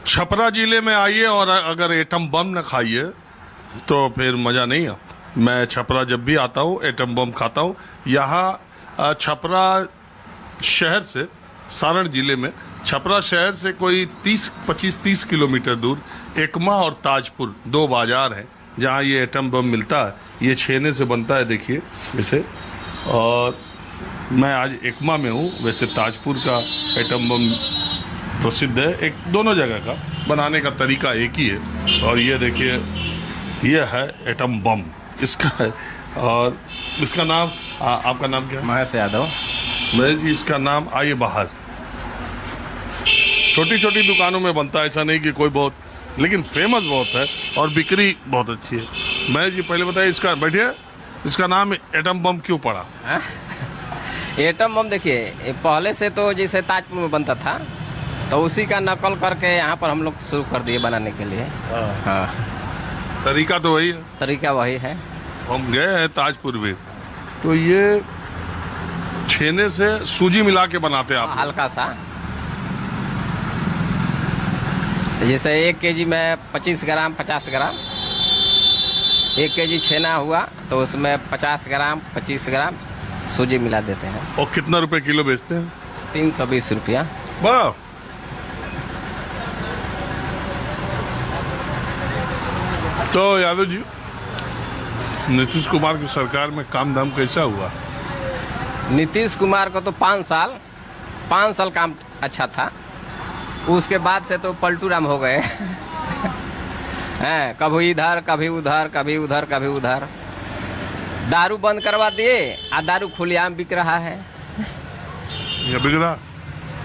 छपरा जिले में आइए और अगर एटम बम न खाइए तो फिर मज़ा नहीं है। मैं छपरा जब भी आता हूँ एटम बम खाता हूँ। यहाँ छपरा शहर से, सारण जिले में छपरा शहर से कोई 25-30 किलोमीटर दूर एकमा और ताजपुर दो बाजार हैं जहाँ ये एटम बम मिलता है। ये छेने से बनता है, देखिए इसे। और मैं आज एकमा में हूँ। वैसे ताजपुर का एटम बम प्रसिद्ध है, एक दोनों जगह का बनाने का तरीका एक ही है। और ये देखिए, ये है एटम बम इसका है। और इसका नाम आपका नाम क्या है? महेश यादव। महेश जी, इसका नाम आइए बाहर। छोटी छोटी दुकानों में बनता है, ऐसा नहीं कि कोई बहुत, लेकिन फेमस बहुत है और बिक्री बहुत अच्छी है। महेश जी पहले बताइए, इसका बैठिए, इसका नाम एटम बम क्यों पड़ा? एटम बम देखिए, पहले से तो जैसे ताजपुर में बनता था तो उसी का नकल करके यहाँ पर हम लोग शुरू कर दिए बनाने के लिए। हाँ, तरीका तो वही है, तरीका वही है। हम गए हैं ताजपुर में, तो ये छेने से सूजी मिला के बनाते हैं आप? हल्का सा, जैसे 1 केजी में 25 ग्राम 50 ग्राम, 1 केजी छेना हुआ तो उसमें 50 ग्राम 25 ग्राम सूजी मिला देते हैं। और कितना रुपए किलो बेचते हैं? 320 रुपया। वाह, तो यादव जी, नीतीश कुमार की सरकार में काम धाम कैसा हुआ? नीतीश कुमार को तो 5 साल काम अच्छा था। उसके बाद से तो पलटू राम हो गए हैं, कभी इधर कभी उधर, कभी उधर कभी उधर। दारू बंद करवा दिए, आ दारू खुलेआम बिक रहा है। ये बिक रहा,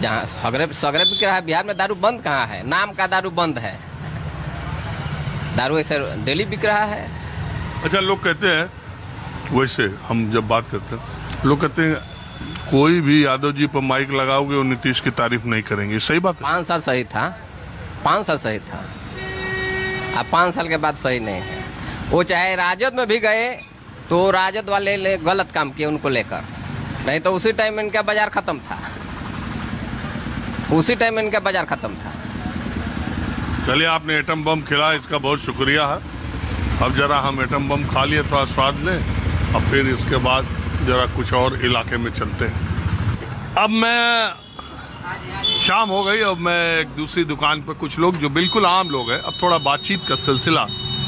जहाँ सगरे बिक रहा है। बिहार में दारू बंद कहाँ है? नाम का दारू बंद है, दारू ऐसे डेली बिक रहा है। अच्छा, लोग कहते हैं, वैसे हम जब बात करते हैं लोग कहते हैं कोई भी यादव जी पर माइक लगाओगे वो नीतीश की तारीफ नहीं करेंगे, सही बात है? 5 साल सही था, 5 साल सही था। अब 5 साल के बाद सही नहीं है। वो चाहे राजद में भी गए तो राजद वाले गलत काम किए उनको लेकर, नहीं तो उसी टाइम इनका बाजार खत्म था, उसी टाइम इनका बाजार खत्म था। चलिए, आपने एटम बम खिलाया, इसका बहुत शुक्रिया है। अब जरा हम एटम बम खा लिए, थोड़ा स्वाद लें और फिर इसके बाद जरा कुछ और इलाके में चलते हैं। अब मैं, शाम हो गई, अब मैं एक दूसरी दुकान पर कुछ लोग जो बिल्कुल आम लोग हैं, अब थोड़ा बातचीत का सिलसिला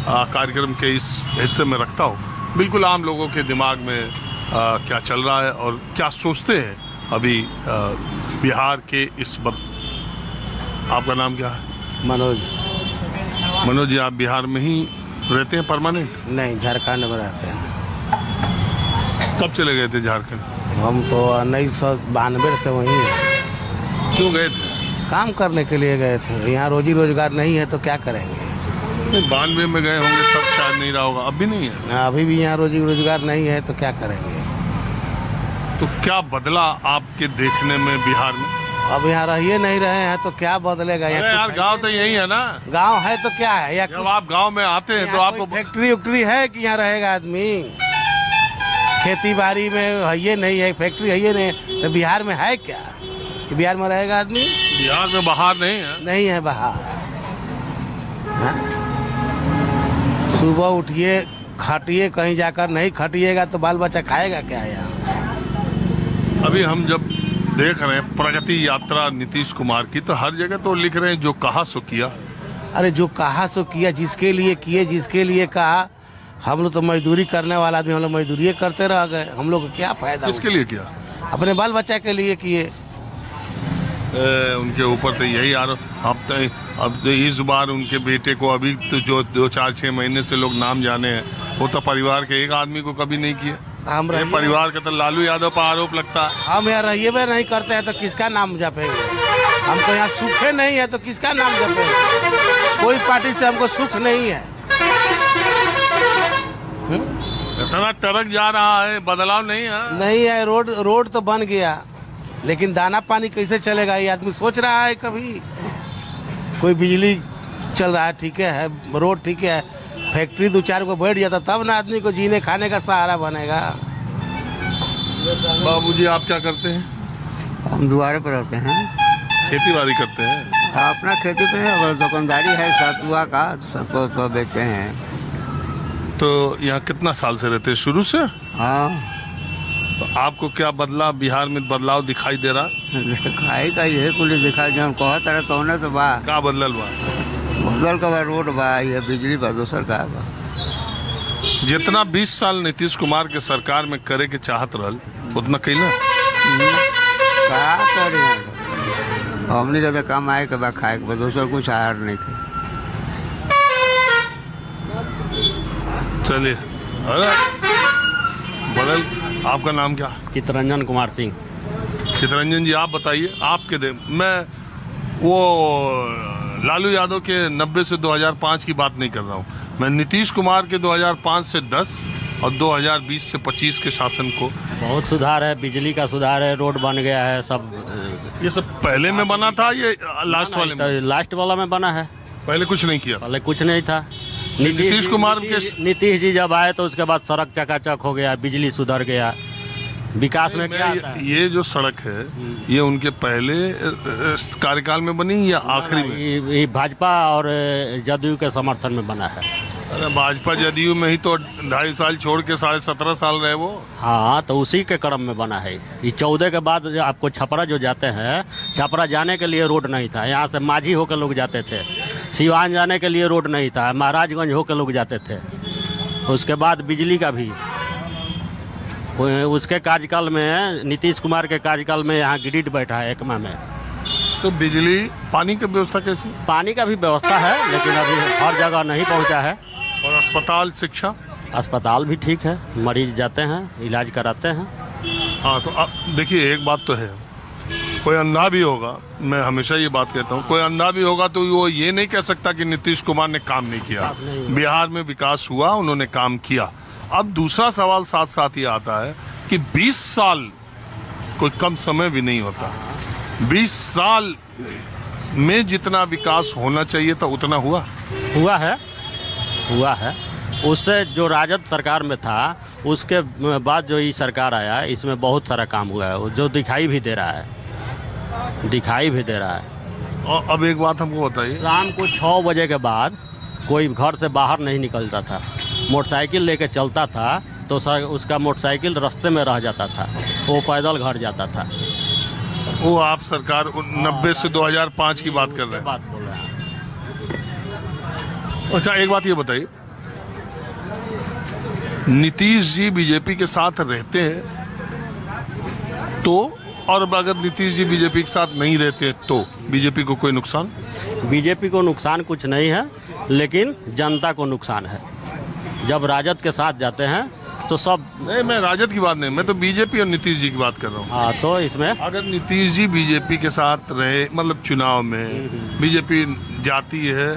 कार्यक्रम के इस हिस्से में रखता हूँ। बिल्कुल आम लोगों के दिमाग में क्या चल रहा है और क्या सोचते हैं अभी बिहार के इस वक्त। आपका नाम क्या है? मनोज। मनोज जी, आप बिहार में ही रहते हैं परमानेंट? नहीं, झारखंड में रहते हैं। कब चले गए थे झारखंड? हम तो 1992 से वहीं हैं। क्यों गए थे? काम करने के लिए गए थे। यहाँ रोजी रोजगार नहीं है तो क्या करेंगे? 92 में गए होंगे तब शायद नहीं रहा होगा, अब भी नहीं है? अभी भी यहाँ रोजी रोजगार नहीं है तो क्या करेंगे? तो क्या बदला आपके देखने में बिहार में? अब यहाँ रहिए नहीं रहे हैं तो क्या बदलेगा? अरे यार, गांव तो यही है ना। गांव है तो क्या है? या जब आप गांव में आते हैं तो आपको फैक्ट्री उक्ट्री है कि यहाँ रहेगा आदमी? खेती बाड़ी में है ये नहीं है, फैक्ट्री है ये नहीं, तो बिहार में है क्या कि बिहार में रहेगा आदमी? बिहार में बाहर नहीं है? नहीं है बाहर। सुबह उठिए, खटिए, कहीं जाकर नहीं खटिएगा तो बाल बच्चा खाएगा क्या यहाँ? अभी हम जब देख रहे हैं प्रगति यात्रा नीतीश कुमार की, तो हर जगह तो लिख रहे हैं जो कहा सो किया। अरे जो कहा सो किया, जिसके लिए किए, जिसके लिए कहा। हम लोग तो मजदूरी करने वाला आदमी, हम लोग मजदूरी करते रह गए। हम लोग को क्या फायदा? किसके लिए किया? अपने बाल बच्चा के लिए किए। उनके ऊपर तो यही आरोप। अब तो इस बार उनके बेटे को अभी तो जो 2-4-6 महीने से लोग नाम जाने हैं, वो तो परिवार के एक आदमी को कभी नहीं किया। हम परिवार का तो लालू यादव पर आरोप लगता है। हम यहाँ रहिए भी नहीं करते हैं तो किसका नाम जपेंगे? हमको यहाँ सुखे नहीं है तो किसका नाम जपेंगे? कोई पार्टी से हमको सुख नहीं है। इतना टरक जा रहा है, बदलाव नहीं है। नहीं है। रोड तो बन गया, लेकिन दाना पानी कैसे चलेगा ये आदमी सोच रहा है कभी? कोई बिजली चल रहा है, ठीक है, रोड ठीक है, फैक्ट्री 2-4 को बैठ जाता तब ना आदमी को जीने खाने का सहारा बनेगा। बाबूजी, आप क्या करते हैं? हम द्वारे पर रहते हैं। खेती बाड़ी करते हैं? अपना खेती पे है, दुकानदारी है सतुआ का, सतुआ बेचते हैं। तो यहाँ कितना साल से रहते हैं? शुरू से? हाँ। तो आपको क्या बदला, बिहार में बदलाव दिखाई दे रहा? खाई का ये कुल दिखा जब कहत रहे तो तो बा का बदलल बा? बदल का बा, रोड बा, ये बिजली बा, दोसर का बा। जितना 20 साल नीतीश कुमार के सरकार में करे के चाहत रहल उतना कैला? का करे हमने ज्यादा कमाए के बा, खाए के बा, दोसर कुछ आहार नहीं के। चलिए, अरे बदल। आपका नाम क्या? चितरंजन कुमार सिंह। चितरंजन जी, आप बताइए, आपके दे मैं वो लालू यादव के 90 से 2005 की बात नहीं कर रहा हूँ, मैं नीतीश कुमार के 2005 से 10 और 2020 से 25 के शासन को। बहुत सुधार है, बिजली का सुधार है, रोड बन गया है, सब ये सब पहले में बना था, ये लास्ट वाले में? लास्ट वाला में बना है, पहले कुछ नहीं किया। पहले कुछ नहीं था। नीतीश कुमार के नीतीश जी जब आए तो उसके बाद सड़क चकाचक हो गया, बिजली सुधर गया, विकास में क्या आता है? ये जो सड़क है ये उनके पहले कार्यकाल में बनी या आखिरी में? ये भाजपा और जदयू के समर्थन में बना है। अरे भाजपा जदयू में ही तो 2.5 साल छोड़ के 17.5 साल रहे वो। हाँ, तो उसी के क्रम में बना है। ये 14 के बाद जो आपको छपरा जो जाते हैं, छपरा जाने के लिए रोड नहीं था, यहाँ से माझी होकर लोग जाते थे। सिवान जाने के लिए रोड नहीं था, महाराजगंज होकर लोग जाते थे। उसके बाद बिजली का भी उसके कार्यकाल में, नीतीश कुमार के कार्यकाल में यहाँ ग्रिड बैठा है एकमा में। तो बिजली, पानी की व्यवस्था कैसी? पानी का भी व्यवस्था है, लेकिन अभी हर जगह नहीं पहुँचा है। और अस्पताल, शिक्षा? अस्पताल भी ठीक है, मरीज जाते हैं, इलाज कराते हैं। हाँ, तो अब देखिए, एक बात तो है, कोई अंधा भी होगा, मैं हमेशा ये बात कहता हूँ, कोई अंधा भी होगा तो वो ये नहीं कह सकता कि नीतीश कुमार ने काम नहीं किया। बिहार में विकास हुआ, उन्होंने काम किया। अब दूसरा सवाल साथ साथ ये आता है कि 20 साल कोई कम समय भी नहीं होता। 20 साल में जितना विकास होना चाहिए था उतना हुआ है। उससे जो राजद सरकार में था, उसके बाद जो ये सरकार आया, इसमें बहुत सारा काम हुआ है, जो दिखाई भी दे रहा है। और अब एक बात हमको बताइए, शाम को 6 बजे के बाद कोई घर से बाहर नहीं निकलता था। मोटरसाइकिल लेके चलता था तो उसका मोटरसाइकिल रास्ते में रह जाता था, वो पैदल घर जाता था। वो आप सरकार 90 से 2005 की बात कर रहे हैं? बात बोल रहे हैं। अच्छा, एक बात ये बताइए, नीतीश जी बीजेपी के साथ रहते हैं तो, और अगर नीतीश जी बीजेपी के साथ नहीं रहते तो बीजेपी को कोई नुकसान? बीजेपी को नुकसान कुछ नहीं है, लेकिन जनता को नुकसान है। जब राजद के साथ जाते हैं तो सब नहीं, मैं राजद की बात नहीं, मैं तो बीजेपी और नीतीश जी की बात कर रहा हूँ। हाँ, तो इसमें अगर नीतीश जी बीजेपी के साथ रहे, मतलब चुनाव में बीजेपी जाती है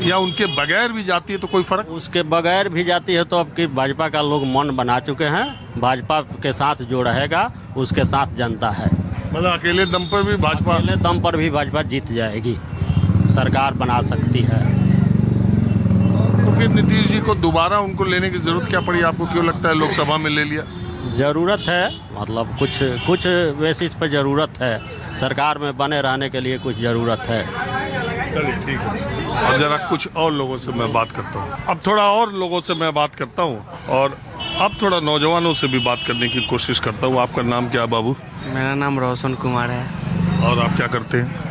या उनके बगैर भी जाती है तो कोई फर्क? उसके बगैर भी जाती है तो अब की भाजपा का लोग मन बना चुके हैं, भाजपा के साथ जो रहेगा उसके साथ जनता है। मतलब अकेले दम पर भी भाजपा? अकेले दम पर भी भाजपा जीत जाएगी, सरकार बना सकती है। तो फिर नीतीश जी को दोबारा उनको लेने की जरूरत क्या पड़ी? आपको क्यों लगता है लोकसभा में ले लिया? ज़रूरत है, मतलब कुछ बेसिस पर ज़रूरत है, सरकार में बने रहने के लिए कुछ ज़रूरत है। चलिए, ठीक है। अब जरा कुछ और लोगों से मैं बात करता हूँ, अब थोड़ा और लोगों से मैं बात करता हूँ और अब थोड़ा नौजवानों से भी बात करने की कोशिश करता हूँ। आपका नाम क्या है बाबू? मेरा नाम रोशन कुमार है। और आप क्या करते हैं?